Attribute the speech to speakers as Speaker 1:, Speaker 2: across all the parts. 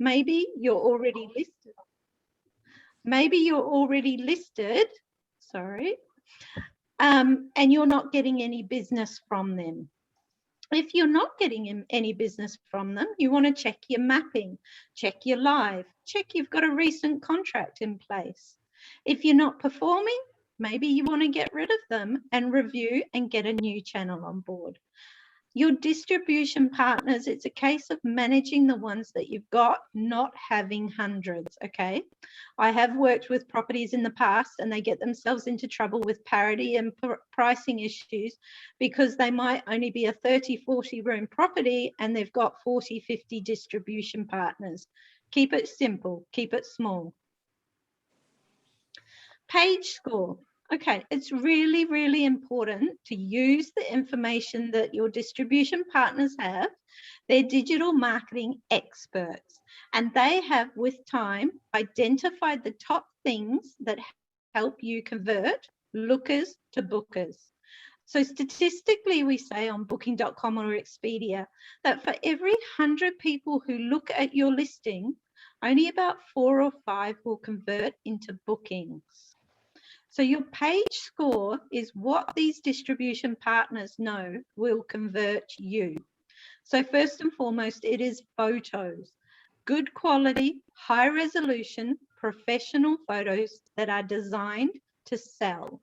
Speaker 1: Maybe you're already listed. Maybe you're already listed, sorry, and you're not getting any business from them. If you're not getting any business from them, you want to check your mapping, check your live, check you've got a recent contract in place. If you're not performing, maybe you want to get rid of them and review and get a new channel on board. Your distribution partners, it's a case of managing the ones that you've got, not having hundreds, okay? I have worked with properties in the past and they get themselves into trouble with parity and pricing issues because they might only be a 30, 40 room property and they've got 40, 50 distribution partners. Keep it simple, keep it small. Page score. Okay, it's really, really important to use the information that your distribution partners have. They're digital marketing experts, and they have, with time, identified the top things that help you convert lookers to bookers. So statistically, we say on booking.com or Expedia that for every 100 people who look at your listing, only about 4 or 5 will convert into bookings. So your page score is what these distribution partners know will convert you. So first and foremost, it is photos. Good quality, high resolution, professional photos that are designed to sell.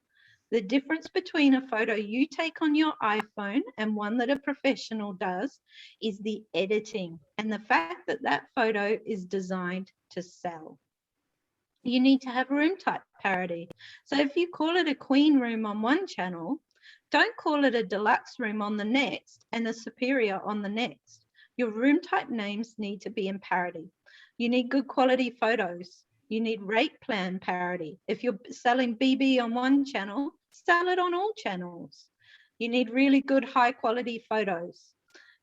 Speaker 1: The difference between a photo you take on your iPhone and one that a professional does is the editing and the fact that that photo is designed to sell. You need to have room type parity. So if you call it a queen room on one channel, don't call it a deluxe room on the next and a superior on the next. Your room type names need to be in parity. You need good quality photos. You need rate plan parity. If you're selling BB on one channel, sell it on all channels. You need really good high quality photos.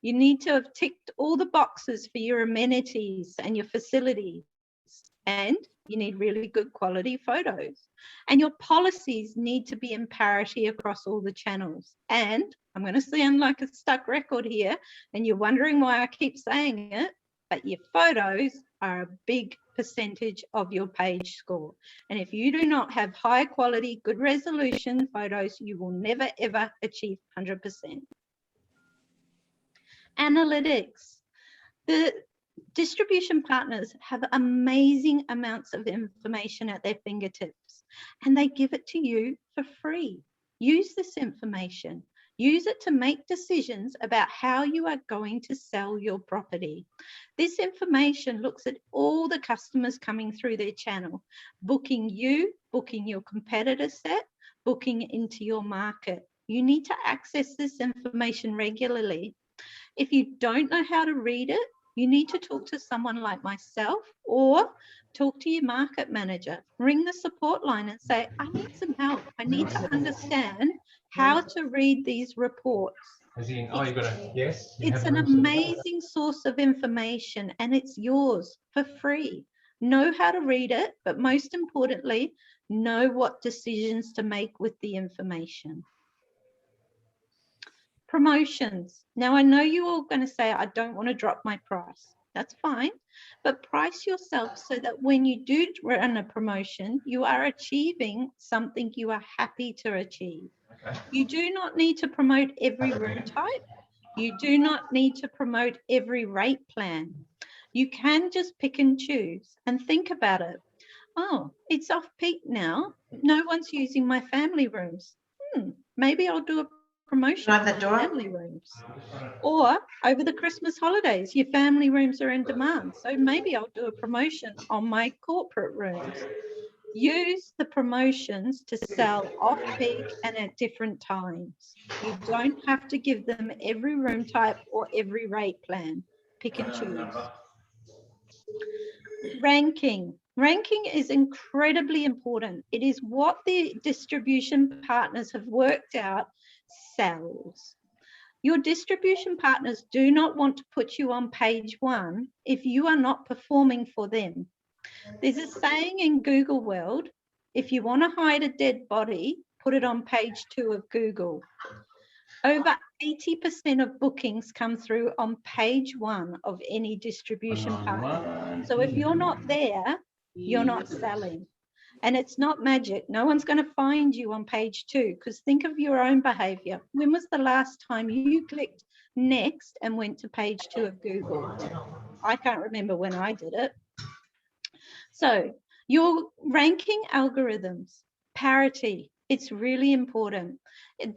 Speaker 1: You need to have ticked all the boxes for your amenities and your facilities. And you need really good quality photos. And your policies need to be in parity across all the channels. And I'm going to sound like a stuck record here, and you're wondering why I keep saying it, but your photos are a big percentage of your page score. And if you do not have high quality, good resolution photos, you will never, ever achieve 100%. Analytics. The distribution partners have amazing amounts of information at their fingertips, and they give it to you for free. Use this information. Use it to make decisions about how you are going to sell your property. This information looks at all the customers coming through their channel, booking you, booking your competitor set, booking into your market. You need to access this information regularly. If you don't know how to read it, you need to talk to someone like myself or talk to your market manager. Ring the support line and say, I need some help. I need to understand how to read these reports. It's an amazing source of information and it's yours for free. Know how to read it, but most importantly, know what decisions to make with the information. Promotions. Now, I know you're all going to say, I don't want to drop my price. That's fine, but price yourself so that when you do run a promotion, you are achieving something you are happy to achieve. Okay. You do not need to promote every room type. You do not need to promote every rate plan. You can just pick and choose and think about it. Oh, it's off peak now. No one's using my family rooms. Maybe I'll do a promotion on family rooms. Or over the Christmas holidays, your family rooms are in demand. So maybe I'll do a promotion on my corporate rooms. Use the promotions to sell off peak and at different times. You don't have to give them every room type or every rate plan. Pick and choose. Ranking. Ranking is incredibly important. It is what the distribution partners have worked out sells. Your distribution partners do not want to put you on page 1 if you are not performing for them. There's a saying in Google world, if you want to hide a dead body, put it on page 2 of Google. Over 80% of bookings come through on page 1 of any distribution partner. So if you're not there, you're not selling. And it's not magic. No one's going to find you on page 2, because think of your own behavior. When was the last time you clicked next and went to page 2 of Google? I can't remember when I did it. So your ranking algorithms, parity, it's really important.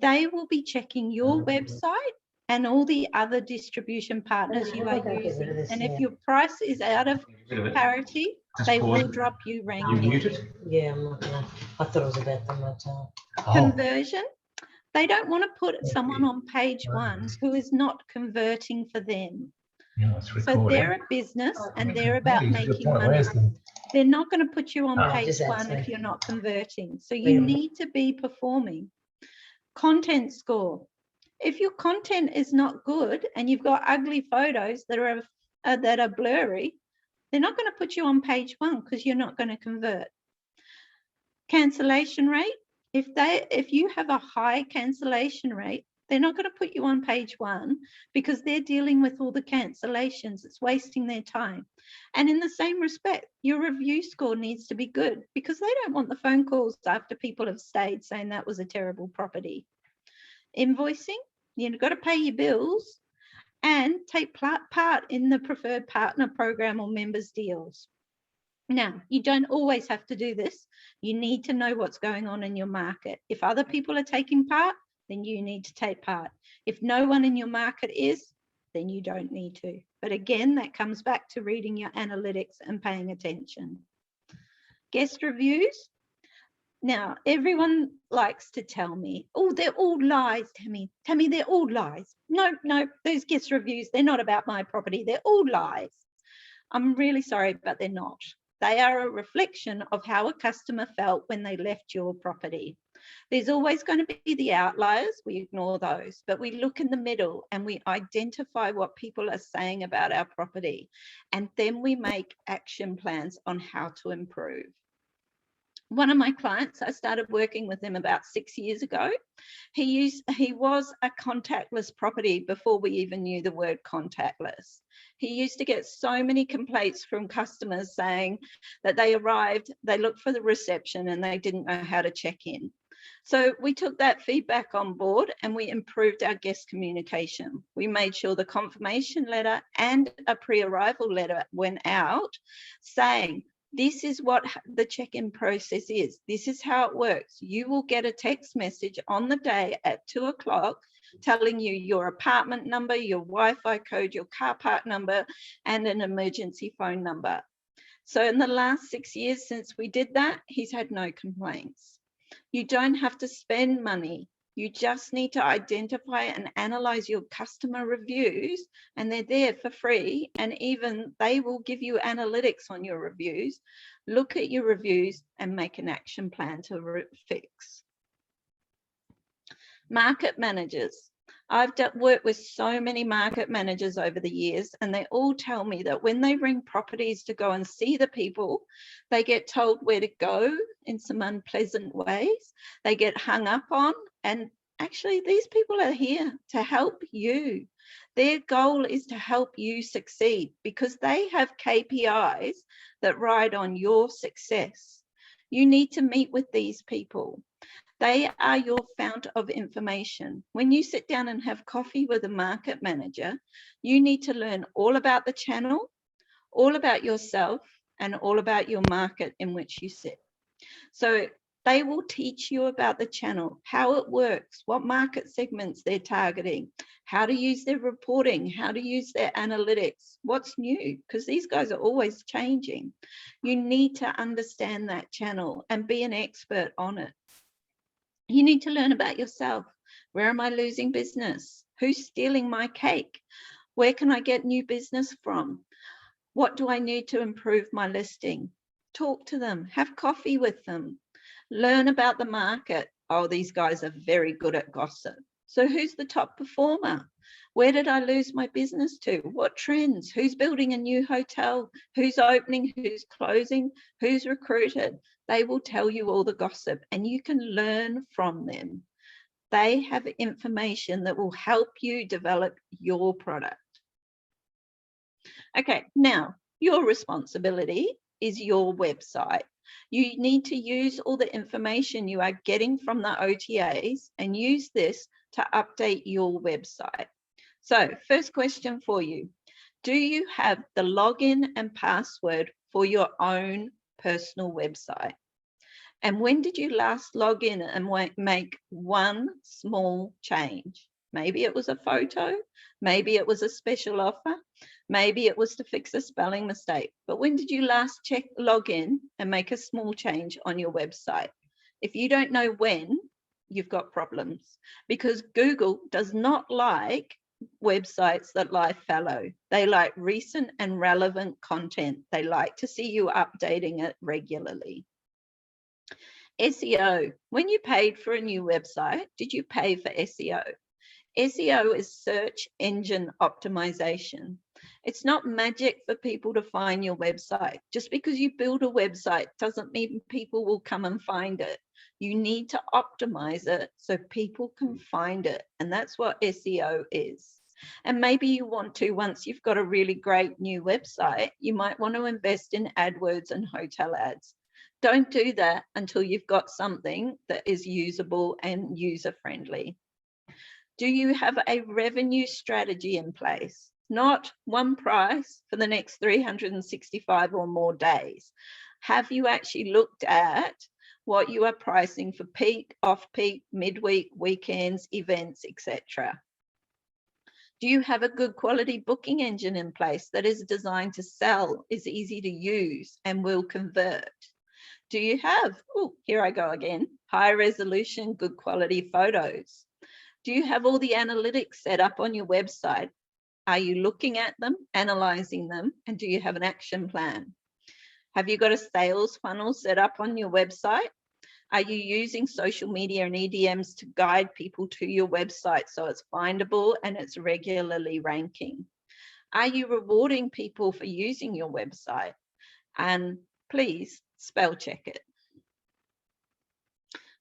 Speaker 1: They will be checking your website and all the other distribution partners you are using. And if your price is out of parity, they will drop you ranking.
Speaker 2: You muted?
Speaker 3: Yeah, I'm not gonna. I thought it was about the motel.
Speaker 1: Conversion, they don't want to put someone on page 1 who is not converting for them.
Speaker 2: Yeah,
Speaker 1: So they're a business and they're about making money. They're not going to put you on page 1 if you're not converting. So you need to be performing. Content score. If your content is not good and you've got ugly photos that are blurry, they're not going to put you on page 1 because you're not going to convert. Cancellation rate. If you have a high cancellation rate, they're not going to put you on page 1 because they're dealing with all the cancellations. It's wasting their time. And in the same respect, your review score needs to be good because they don't want the phone calls after people have stayed saying that was a terrible property. Invoicing, you've got to pay your bills and take part in the preferred partner program or members deals. Now, you don't always have to do this. You need to know what's going on in your market. If other people are taking part, then you need to take part. If no one in your market is, then you don't need to. But again, that comes back to reading your analytics and paying attention. Guest reviews. Now, everyone likes to tell me, oh, they're all lies, Tamie. Tamie, they're all lies. No, those guest reviews, they're not about my property. They're all lies. I'm really sorry, but they're not. They are a reflection of how a customer felt when they left your property. There's always going to be the outliers. We ignore those, but we look in the middle and we identify what people are saying about our property. And then we make action plans on how to improve. One of my clients, I started working with him about 6 years ago. He was a contactless property before we even knew the word contactless. He used to get so many complaints from customers saying that they arrived, they looked for the reception and they didn't know how to check in. So we took that feedback on board and we improved our guest communication. We made sure the confirmation letter and a pre-arrival letter went out saying, this is what the check-in process is. This is how it works. You will get a text message on the day at 2 o'clock telling you your apartment number, your Wi-Fi code, your car park number, and an emergency phone number. So in the last 6 years since we did that, he's had no complaints. You don't have to spend money. You just need to identify and analyze your customer reviews, and they're there for free. And even they will give you analytics on your reviews. Look at your reviews and make an action plan to fix. Market managers. I've worked with so many market managers over the years, and they all tell me that when they ring properties to go and see the people, they get told where to go in some unpleasant ways. They get hung up on, and actually these people are here to help you. Their goal is to help you succeed because they have KPIs that ride on your success. You need to meet with these people. They are your fount of information. When you sit down and have coffee with a market manager, you need to learn all about the channel, all about yourself, and all about your market in which you sit. So they will teach you about the channel, how it works, what market segments they're targeting, how to use their reporting, how to use their analytics, what's new, because these guys are always changing. You need to understand that channel and be an expert on it. You need to learn about yourself. Where am I losing business? Who's stealing my cake? Where can I get new business from? What do I need to improve my listing? Talk to them, have coffee with them, learn about the market. Oh, these guys are very good at gossip. So who's the top performer? Where did I lose my business to? What trends? Who's building a new hotel? Who's opening? Who's closing? Who's recruited? They will tell you all the gossip and you can learn from them. They have information that will help you develop your product. Okay, now your responsibility is your website. You need to use all the information you are getting from the OTAs and use this to update your website. So, first question for you. Do you have the login and password for your own personal website? And when did you last log in and make one small change? Maybe it was a photo, maybe it was a special offer, maybe it was to fix a spelling mistake. But when did you last log in and make a small change on your website? If you don't know when, you've got problems, because Google does not like websites that lie fallow. They like recent and relevant content. They like to see you updating it regularly. SEO. When you paid for a new website, did you pay for SEO? SEO is search engine optimization. It's not magic for people to find your website. Just because you build a website doesn't mean people will come and find it. You need to optimize it so people can find it. And that's what SEO is. And maybe you want to, once you've got a really great new website, you might want to invest in AdWords and hotel ads. Don't do that until you've got something that is usable and user-friendly. Do you have a revenue strategy in place? Not one price for the next 365 or more days. Have you actually looked at what you are pricing for peak, off-peak, midweek, weekends, events, etc.? Do you have a good quality booking engine in place that is designed to sell, is easy to use, and will convert? Do you have, oh, here I go again, high resolution, good quality photos? Do you have all the analytics set up on your website? Are you looking at them, analyzing them, and do you have an action plan? Have you got a sales funnel set up on your website? Are you using social media and EDMs to guide people to your website so it's findable and it's regularly ranking? Are you rewarding people for using your website? And please spell check it.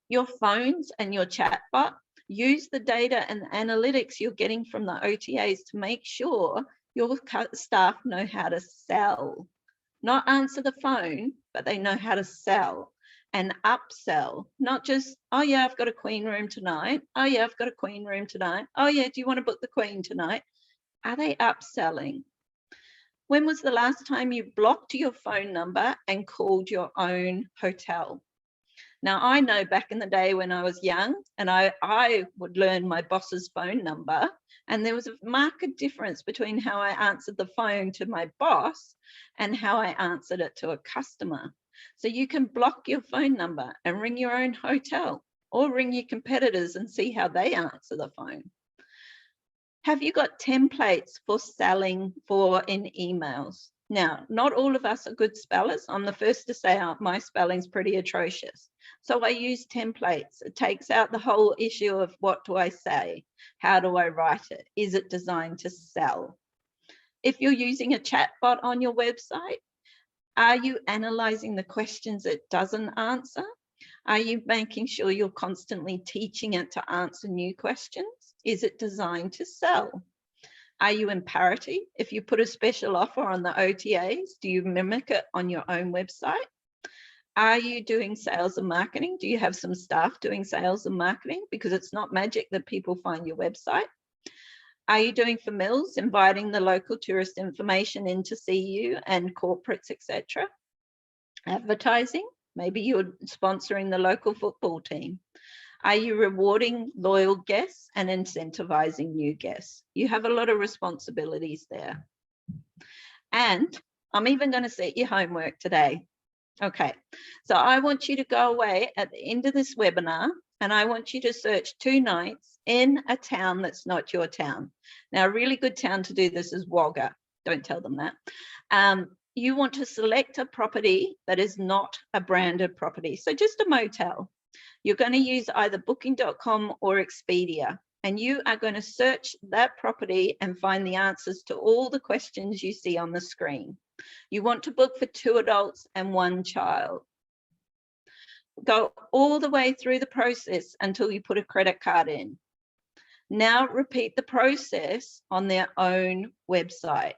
Speaker 1: Your phones and your chatbot, use the data and the analytics you're getting from the OTAs to make sure your staff know how to sell. Not answer the phone, but they know how to sell and upsell. Not just, oh yeah, I've got a queen room tonight. Oh yeah, I've got a queen room tonight. Oh yeah, do you want to book the queen tonight? Are they upselling? When was the last time you blocked your phone number and called your own hotel? Now, I know back in the day when I was young and I would learn my boss's phone number, and there was a marked difference between how I answered the phone to my boss and how I answered it to a customer. So you can block your phone number and ring your own hotel or ring your competitors and see how they answer the phone. Have you got templates for selling in emails? Now, not all of us are good spellers. I'm the first to say my spelling's pretty atrocious. So I use templates. It takes out the whole issue of what do I say? How do I write it? Is it designed to sell? If you're using a chatbot on your website, are you analyzing the questions it doesn't answer? Are you making sure you're constantly teaching it to answer new questions? Is it designed to sell? Are you in parity? If you put a special offer on the OTAs, do you mimic it on your own website? Are you doing sales and marketing? Do you have some staff doing sales and marketing? Because it's not magic that people find your website. Are you doing for mills, inviting the local tourist information in to see you and corporates, etc.? Advertising, maybe you're sponsoring the local football team. Are you rewarding loyal guests and incentivizing new guests? You have a lot of responsibilities there. And I'm even going to set you homework today. Okay, so I want you to go away at the end of this webinar and I want you to search 2 nights in a town that's not your town. Now, a really good town to do this is Wagga. Don't tell them that. You want to select a property that is not a branded property. So just a motel. You're going to use either booking.com or Expedia, and you are going to search that property and find the answers to all the questions you see on the screen. You want to book for 2 adults and 1 child. go all the way through the process until you put a credit card in. Now repeat the process on their own website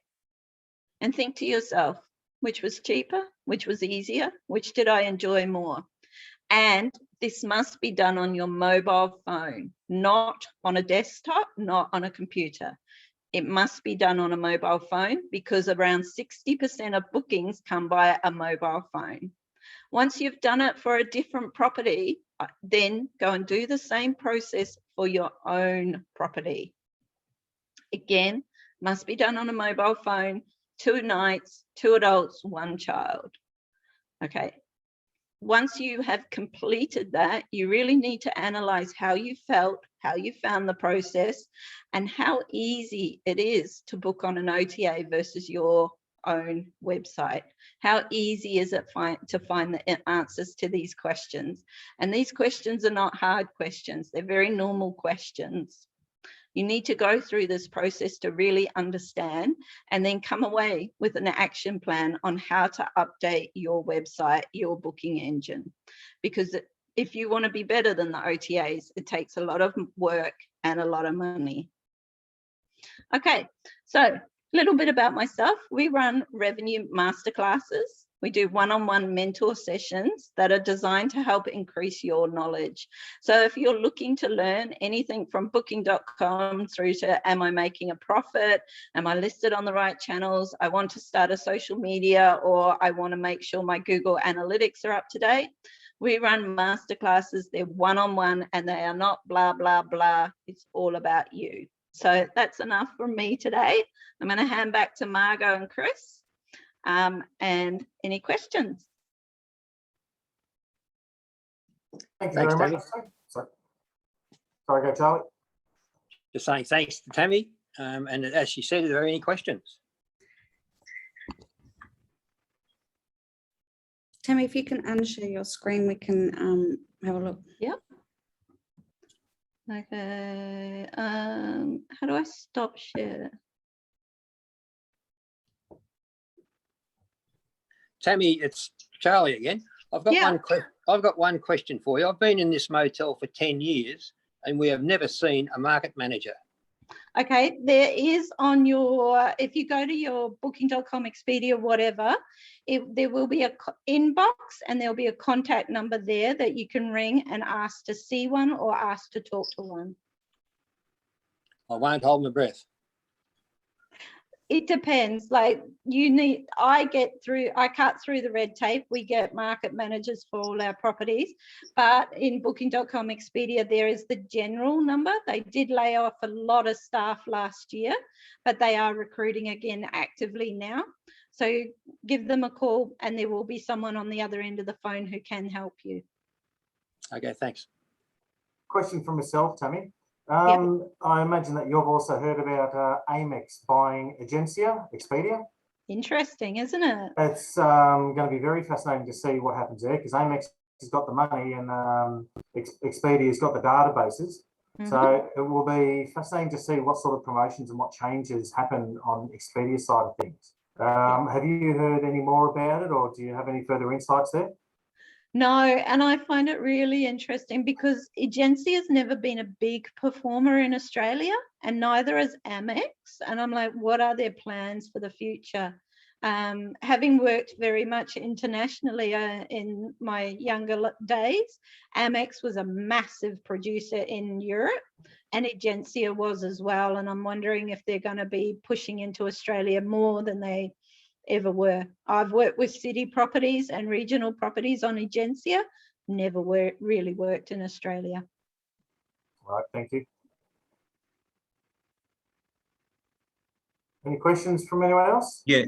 Speaker 1: and think to yourself, which was cheaper, which was easier, which did I enjoy more? And this must be done on your mobile phone, not on a desktop, not on a computer. It must be done on a mobile phone because around 60% of bookings come via a mobile phone. Once you've done it for a different property, then go and do the same process for your own property. Again, must be done on a mobile phone, 2 nights, 2 adults, 1 child. Okay. Once you have completed that, you really need to analyze how you felt, how you found the process, and how easy it is to book on an OTA versus your own website. How easy is it to find the answers to these questions? And these questions are not hard questions. They're very normal questions. You need to go through this process to really understand and then come away with an action plan on how to update your website, your booking engine. Because if you want to be better than the OTAs, it takes a lot of work and a lot of money. Okay, so a little bit about myself. We run RevenYou masterclasses. We do one-on-one mentor sessions that are designed to help increase your knowledge. So if you're looking to learn anything from booking.com through to am I making a profit? Am I listed on the right channels? I want to start a social media, or I want to make sure my Google Analytics are up to date. We run masterclasses. They're one-on-one and they are not blah, blah, blah. It's all about you. So that's enough from me today. I'm going to hand back to Margot and Chris. And any questions?
Speaker 2: Thank you very much. Sorry, go Charlie.
Speaker 4: Just saying thanks to Tamie. And as she said, are there any questions?
Speaker 5: Tamie, if you can unshare your screen, we can have a look.
Speaker 1: Yeah. Okay. How do I stop share?
Speaker 4: Tamie, it's Charlie again. I've got one question for you. I've been in this motel for 10 years and we have never seen a market manager.
Speaker 1: Okay, there is on your, if you go to your booking.com, Expedia, whatever, there will be a inbox and there'll be a contact number there that you can ring and ask to see one or ask to talk to one.
Speaker 4: I won't hold my breath.
Speaker 1: It depends. Like I cut through the red tape. We get market managers for all our properties, but in booking.com Expedia, there is the general number. They did lay off a lot of staff last year, but they are recruiting again actively now. So give them a call and there will be someone on the other end of the phone who can help you.
Speaker 4: Okay, thanks.
Speaker 2: Question from myself, Tamie.
Speaker 1: Yep.
Speaker 2: I imagine that you've also heard about Amex buying Expedia.
Speaker 1: Interesting, isn't it?
Speaker 2: It's going to be very fascinating to see what happens there, because Amex has got the money and Expedia's got the databases. Mm-hmm. So it will be fascinating to see what sort of promotions and what changes happen on Expedia's side of things. Have you heard any more about it, or do you have any further insights there?
Speaker 1: No, and I find it really interesting because Agency has never been a big performer in Australia and neither has Amex. And I'm like, what are their plans for the future? Having worked very much internationally in my younger days, Amex was a massive producer in Europe and Agencia was as well. And I'm wondering if they're going to be pushing into Australia more than they ever were. I've worked with city properties and regional properties on Agencia, never really worked in Australia.
Speaker 2: All right, thank you. Any questions from anyone else?
Speaker 6: Yeah,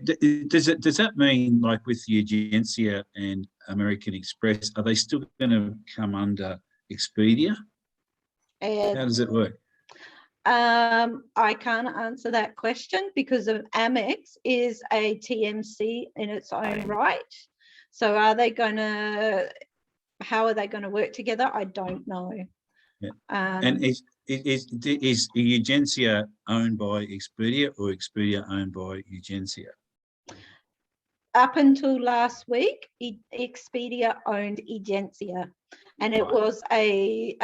Speaker 6: does that mean, like with the Agencia and American Express, are they still going to come under Expedia? How does it work?
Speaker 1: I can't answer that question because of Amex is a TMC in its own right. So how are they going to work together? I don't know.
Speaker 6: Yeah. And is Agencia owned by Expedia or Expedia owned by Agencia?
Speaker 1: up until last week, Expedia owned Agencia, and it was a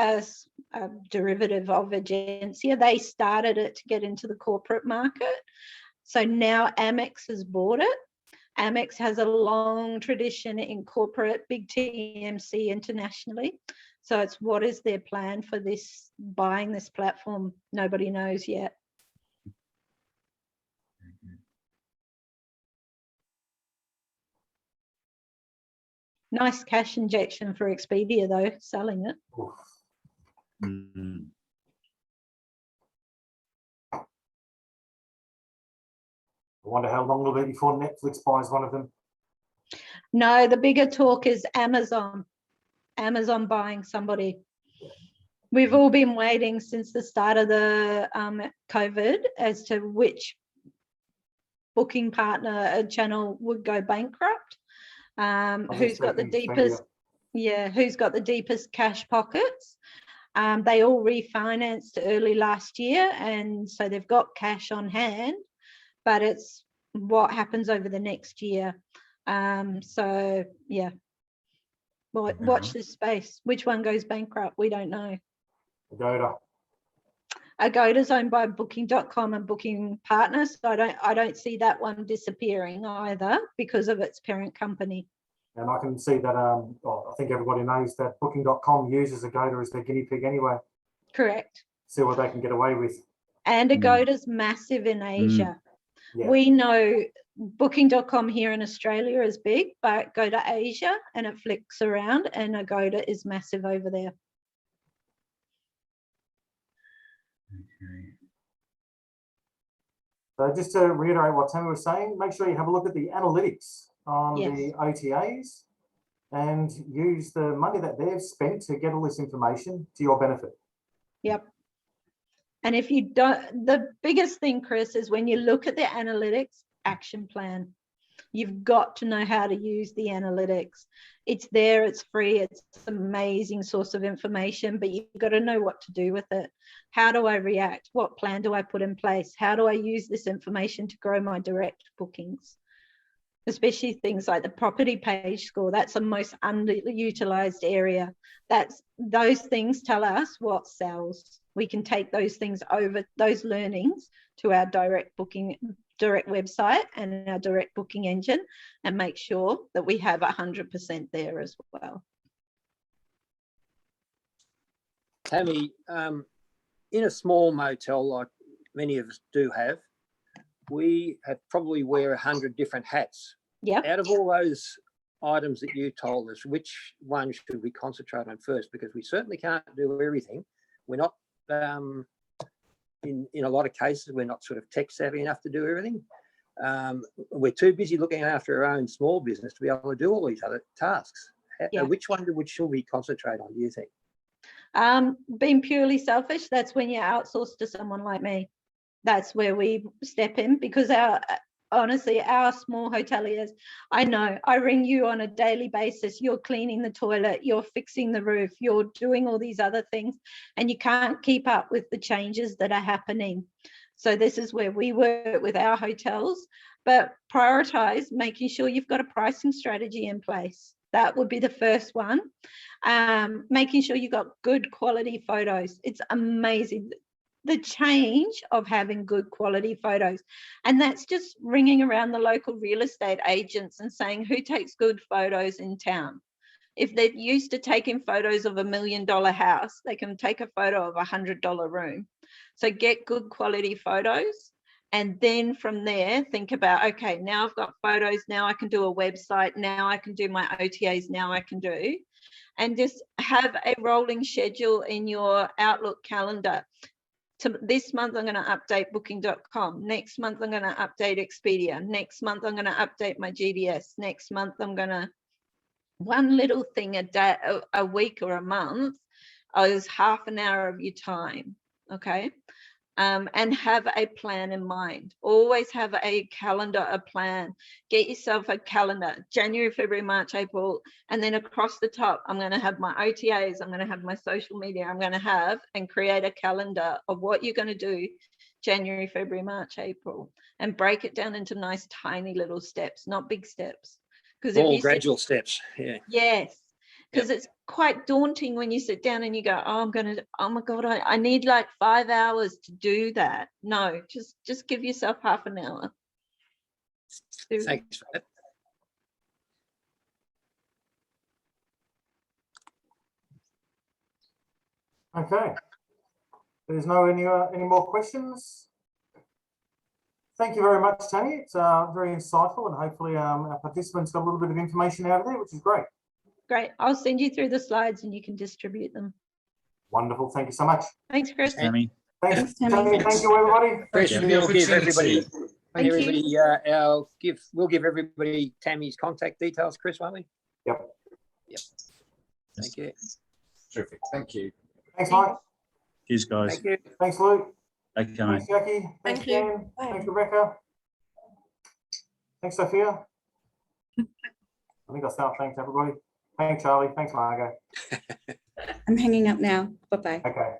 Speaker 1: derivative of Agencia. They started it to get into the corporate market. So now Amex has bought it. Amex has a long tradition in corporate, big TMC internationally. So it's what is their plan for this, buying this platform? Nobody knows yet. Nice cash injection for Expedia though, selling it.
Speaker 6: Mm.
Speaker 2: I wonder how long it'll be before Netflix buys one of them.
Speaker 1: No, the bigger talk is Amazon. Amazon buying somebody. We've all been waiting since the start of the COVID as to which booking partner channel would go bankrupt. Who's got the deepest? Yeah, who's got the deepest cash pockets? They all refinanced early last year, and so they've got cash on hand. But it's what happens over the next year. So yeah, watch this space. Which one goes bankrupt? We don't know.
Speaker 2: Agoda.
Speaker 1: Agoda's owned by Booking.com and Booking Partners, so I don't see that one disappearing either because of its parent company.
Speaker 2: And I can see that, I think everybody knows that Booking.com uses Agoda as their guinea pig anyway.
Speaker 1: Correct.
Speaker 2: See what they can get away with.
Speaker 1: And Agoda's massive in Asia.
Speaker 2: Yeah.
Speaker 1: We know Booking.com here in Australia is big, but go to Asia and it flicks around, and Agoda is massive over there.
Speaker 6: Okay.
Speaker 2: So just to reiterate what Tamie was saying, make sure you have a look at the analytics on the OTAs and use the money that they've spent to get all this information to your benefit.
Speaker 1: Yep. And if you don't, the biggest thing, Chris, is when you look at the analytics action plan, you've got to know how to use the analytics. It's there, it's free, it's an amazing source of information, but you've got to know what to do with it. How do I react? What plan do I put in place? How do I use this information to grow my direct bookings? Especially things like the property page score. That's the most underutilized area. Those things tell us what sells. We can take those things over, those learnings, to our direct website and our direct booking engine, and make sure that we have 100% there as well.
Speaker 4: Tamie, in a small motel like many of us do have, we have probably wear 100 different hats.
Speaker 1: Yep.
Speaker 4: Out of all those items that you told us, which one should we concentrate on first? Because we certainly can't do everything. We're not, in a lot of cases, we're not sort of tech savvy enough to do everything. We're too busy looking after our own small business to be able to do all these other tasks.
Speaker 1: Yeah.
Speaker 4: Which one should we concentrate on, do you think?
Speaker 1: Being purely selfish, that's when you outsource to someone like me. That's where we step in, because honestly, our small hoteliers, I know, I ring you on a daily basis. You're cleaning the toilet, you're fixing the roof, you're doing all these other things, and you can't keep up with the changes that are happening. So this is where we work with our hotels, but prioritize making sure you've got a pricing strategy in place. That would be the first one. Making sure you've got good quality photos. It's amazing, the change of having good quality photos. And that's just ringing around the local real estate agents and saying, who takes good photos in town? If they're used to taking photos of $1 million house, they can take a photo of a $100 room. So get good quality photos. And then from there, think about, okay, now I've got photos, now I can do a website, now I can do my OTAs, now I can do. And just have a rolling schedule in your Outlook calendar. This month, I'm going to update booking.com. Next month, I'm going to update Expedia. Next month, I'm going to update my GDS. Next month, I'm going to, one little thing a day, a week or a month is half an hour of your time, okay? And have a plan in mind. Always have a calendar, a plan. Get yourself a calendar, January, February, March, April, and then across the top, I'm going to have my OTAs, I'm going to have my social media, I'm going to have and create a calendar of what you're going to do January, February, March, April, and break it down into nice tiny little steps, not big steps. Because
Speaker 4: All gradual steps. Yeah.
Speaker 1: yes, because it's quite daunting when you sit down and you go, oh my God, I need like 5 hours to do that. No, just give yourself half an hour.
Speaker 4: Thanks for that.
Speaker 2: Okay. There's no any more questions. Thank you very much, Tammy. It's very insightful, and hopefully our participants got a little bit of information out of there, which is great.
Speaker 1: Great. I'll send you through the slides and you can distribute them.
Speaker 2: Wonderful. Thank you so much.
Speaker 1: Thanks, Chris.
Speaker 6: Tammy.
Speaker 2: Thanks,
Speaker 5: Tammy.
Speaker 2: Tammy. Thank you, everybody.
Speaker 4: Chris,
Speaker 7: Thank you for the
Speaker 4: we'll give everybody,
Speaker 7: opportunity.
Speaker 4: we'll give everybody Tammy's contact details, Chris, won't we?
Speaker 2: Yep.
Speaker 4: Thank you.
Speaker 7: Terrific. Thank you.
Speaker 2: Thanks, Mike.
Speaker 6: Cheers, guys.
Speaker 4: Thank you.
Speaker 2: Thanks, Luke.
Speaker 6: Okay, mate.
Speaker 2: Thanks, Jackie. Thanks,
Speaker 5: Thank you.
Speaker 2: Dan.
Speaker 5: Bye.
Speaker 2: Thanks, Rebecca. Thanks, Sophia. I think I'll start. Thanks, everybody. Thanks, Charlie. Thanks, Margo.
Speaker 5: I'm hanging up now. Bye-bye.
Speaker 2: Okay.